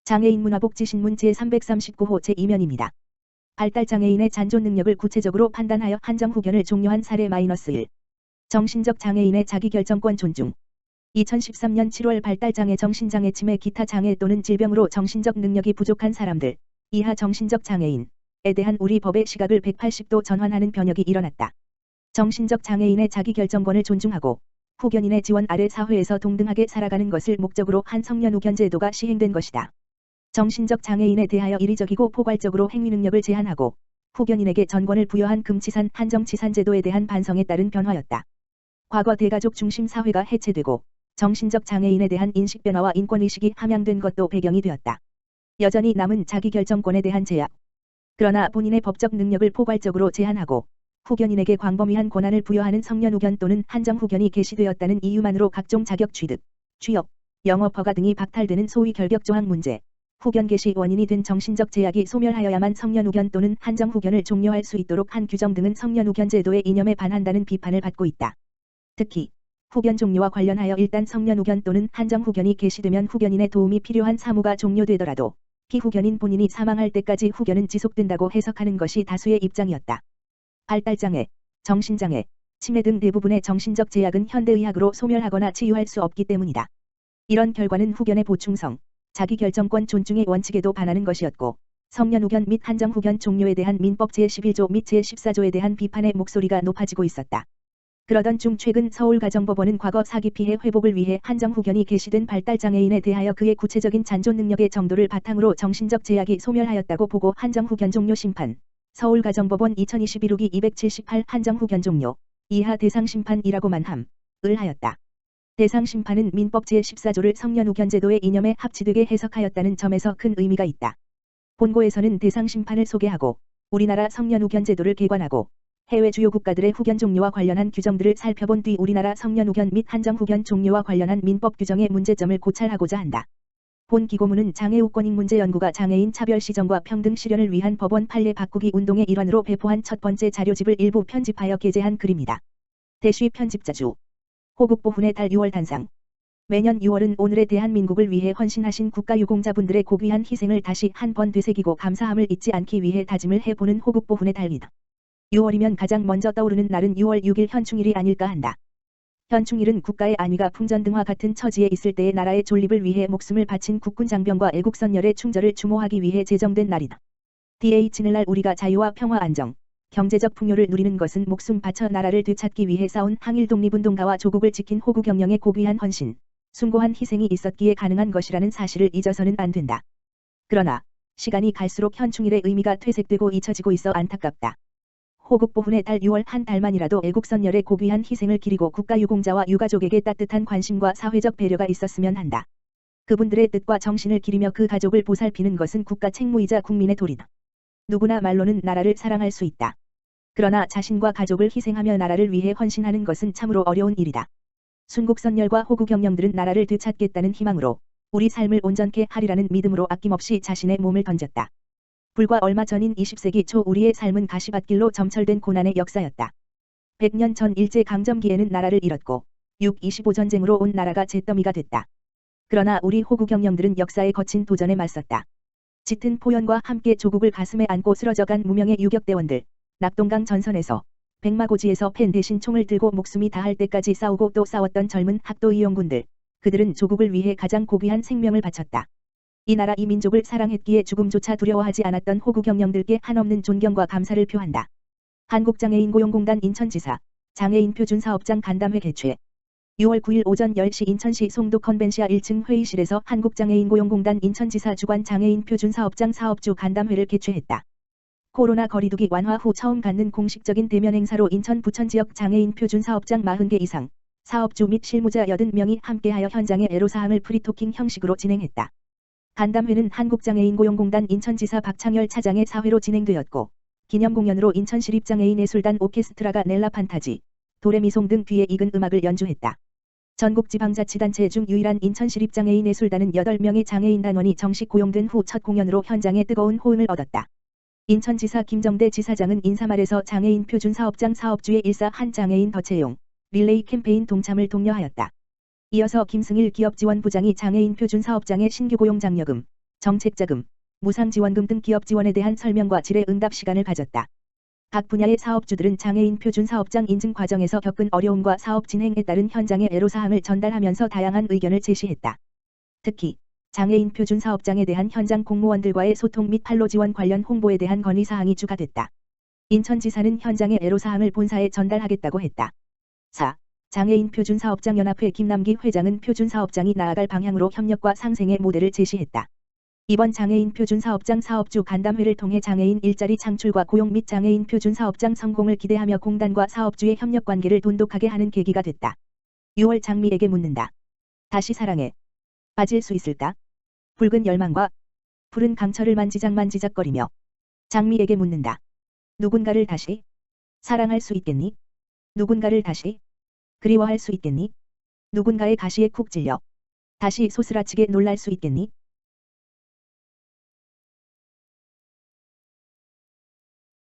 장애인 문화복지신문 제339호 제2면입니다. 발달장애인의 잔존 능력을 구체적으로 판단하여 한정 후견을 종료한 사례 -1. 정신적 장애인의 자기결정권 존중. 2013년 7월 발달장애, 정신장애, 치매, 기타 장애 또는 질병으로 정신적 능력이 부족한 사람들, 이하 정신적 장애인에 대한 우리 법의 시각을 180도 전환하는 변혁이 일어났다. 정신적 장애인의 자기결정권을 존중하고 후견인의 지원 아래 사회에서 동등하게 살아가는 것을 목적으로 한 성년후견 제도가 시행된 것이다. 정신적 장애인에 대하여 이리적이고 포괄적으로 행위능력을 제한하고 후견인에게 전권을 부여한 금치산 한정치산 제도에 대한 반성에 따른 변화였다. 과거 대가족 중심 사회가 해체되고 정신적 장애인에 대한 인식 변화와 인권의식이 함양된 것도 배경이 되었다. 여전히 남은 자기결정권에 대한 제약. 그러나 본인의 법적 능력을 포괄적으로 제한하고 후견인에게 광범위한 권한을 부여하는 성년후견 또는 한정후견이 개시되었다는 이유만으로 각종 자격 취득, 취업, 영업 허가 등이 박탈되는 소위 결격조항 문제. 후견 개시 원인이 된 정신적 제약이 소멸하여야만 성년후견 또는 한정후견을 종료할 수 있도록 한 규정 등은 성년후견 제도의 이념에 반한다는 비판을 받고 있다. 특히 후견 종료와 관련하여 일단 성년후견 또는 한정후견이 개시되면 후견인의 도움이 필요한 사무가 종료되더라도 피후견인 본인이 사망할 때까지 후견은 지속된다고 해석하는 것이 다수의 입장이었다. 발달장애, 정신장애, 치매 등 대부분의 정신적 제약은 현대의학으로 소멸하거나 치유할 수 없기 때문이다. 이런 결과는 후견의 보충성, 자기결정권 존중의 원칙에도 반하는 것이었고 성년후견 및 한정후견 종료에 대한 민법 제11조 및 제14조에 대한 비판의 목소리가 높아지고 있었다. 그러던 중 최근 서울가정법원은 과거 사기 피해 회복을 위해 한정후견이 개시된 발달장애인에 대하여 그의 구체적인 잔존 능력의 정도를 바탕으로 정신적 제약이 소멸하였다고 보고 한정후견 종료 심판, 서울가정법원 2021호기 278 한정후견 종료, 이하 대상심판이라고만 함을 하였다. 대상심판은 민법 제14조를 성년후견 제도의 이념에 합치되게 해석하였다는 점에서 큰 의미가 있다. 본고에서는 대상심판을 소개하고 우리나라 성년후견 제도를 개관하고 해외 주요 국가들의 후견 종료와 관련한 규정들을 살펴본 뒤 우리나라 성년후견 및 한정후견 종료와 관련한 민법 규정의 문제점을 고찰하고자 한다. 본 기고문은 장애우권익문제연구가 장애인 차별 시정과 평등 실현을 위한 법원 판례 바꾸기 운동의 일환으로 배포한 첫 번째 자료집을 일부 편집하여 게재한 글입니다. 대쉬 편집자주 호국보훈의 달 6월 단상. 매년 6월은 오늘의 대한민국을 위해 헌신하신 국가유공자분들의 고귀한 희생을 다시 한 번 되새기고 감사함을 잊지 않기 위해 다짐을 해보는 호국보훈의 달이다. 6월이면 가장 먼저 떠오르는 날은 6월 6일 현충일이 아닐까 한다. 현충일은 국가의 안위가 풍전등화 같은 처지에 있을 때의 나라의 존립을 위해 목숨을 바친 국군 장병과 애국선열의 충절을 추모하기 위해 제정된 날이다. DH날 우리가 자유와 평화 안정, 경제적 풍요를 누리는 것은 목숨 바쳐 나라를 되찾기 위해 싸운 항일 독립운동가와 조국을 지킨 호국영령의 고귀한 헌신, 숭고한 희생이 있었기에 가능한 것이라는 사실을 잊어서는 안 된다. 그러나 시간이 갈수록 현충일의 의미가 퇴색되고 잊혀지고 있어 안타깝다. 호국보훈의 달 6월 한 달만이라도 애국선열의 고귀한 희생을 기리고 국가유공자와 유가족에게 따뜻한 관심과 사회적 배려가 있었으면 한다. 그분들의 뜻과 정신을 기리며 그 가족을 보살피는 것은 국가 책무이자 국민의 도리다. 누구나 말로는 나라를 사랑할 수 있다. 그러나 자신과 가족을 희생하며 나라를 위해 헌신하는 것은 참으로 어려운 일이다. 순국선열과 호국영령들은 나라를 되찾겠다는 희망으로 우리 삶을 온전케 하리라는 믿음으로 아낌없이 자신의 몸을 던졌다. 불과 얼마 전인 20세기 초 우리의 삶은 가시밭길로 점철된 고난의 역사였다. 100년 전 일제강점기에는 나라를 잃었고 6.25 전쟁으로 온 나라가 잿더미가 됐다. 그러나 우리 호국영령들은 역사에 거친 도전에 맞섰다. 짙은 포연과 함께 조국을 가슴에 안고 쓰러져간 무명의 유격대원들, 낙동강 전선에서 백마고지에서 펜 대신 총을 들고 목숨이 다할 때까지 싸우고 또 싸웠던 젊은 학도이용군들, 그들은 조국을 위해 가장 고귀한 생명을 바쳤다. 이 나라 이 민족을 사랑했기에 죽음조차 두려워하지 않았던 호국영령들께 한없는 존경과 감사를 표한다. 한국장애인고용공단 인천지사, 장애인 표준사업장 간담회 개최. 6월 9일 오전 10시 인천시 송도 컨벤시아 1층 회의실에서 한국장애인고용공단 인천지사 주관 장애인 표준사업장 사업주 간담회를 개최했다. 코로나 거리두기 완화 후 처음 갖는 공식적인 대면 행사로 인천 부천 지역 장애인 표준사업장 40개 이상, 사업주 및 실무자 80명이 함께하여 현장의 애로사항을 프리토킹 형식으로 진행했다. 간담회는 한국장애인고용공단 인천지사 박창열 차장의 사회로 진행되었고 기념공연으로 인천시립장애인예술단 오케스트라가 넬라 판타지, 도레미송 등 귀에 익은 음악을 연주했다. 전국지방자치단체 중 유일한 인천시립장애인예술단은 8명의 장애인단원이 정식 고용된 후 첫 공연으로 현장에 뜨거운 호응을 얻었다. 인천지사 김정대 지사장은 인사말에서 장애인 표준사업장 사업주의 일사 한 장애인 더 채용, 릴레이 캠페인 동참을 독려하였다. 이어서 김승일 기업지원부장이 장애인 표준사업장의 신규 고용 장려금, 정책자금, 무상지원금 등 기업 지원에 대한 설명과 질의응답 시간을 가졌다. 각 분야의 사업주들은 장애인 표준사업장 인증 과정에서 겪은 어려움과 사업 진행에 따른 현장의 애로사항을 전달하면서 다양한 의견을 제시했다. 특히 장애인 표준사업장에 대한 현장 공무원들과의 소통 및 판로 지원 관련 홍보에 대한 건의사항이 주가됐다. 인천지사는 현장의 애로사항을 본사에 전달하겠다고 했다. 4. 장애인 표준사업장 연합회 김남기 회장은 표준사업장이 나아갈 방향으로 협력과 상생의 모델을 제시했다. 이번 장애인 표준사업장 사업주 간담회를 통해 장애인 일자리 창출과 고용 및 장애인 표준사업장 성공을 기대하며 공단과 사업주의 협력관계를 돈독하게 하는 계기가 됐다. 6월 장미에게 묻는다. 다시 사랑해. 빠질 수 있을까? 붉은 열망과 푸른 강철을 만지작거리며 장미에게 묻는다. 누군가를 다시 사랑할 수 있겠니? 누군가를 다시 그리워할 수 있겠니? 누군가의 가시에 쿡 찔려 다시 소스라치게 놀랄 수 있겠니?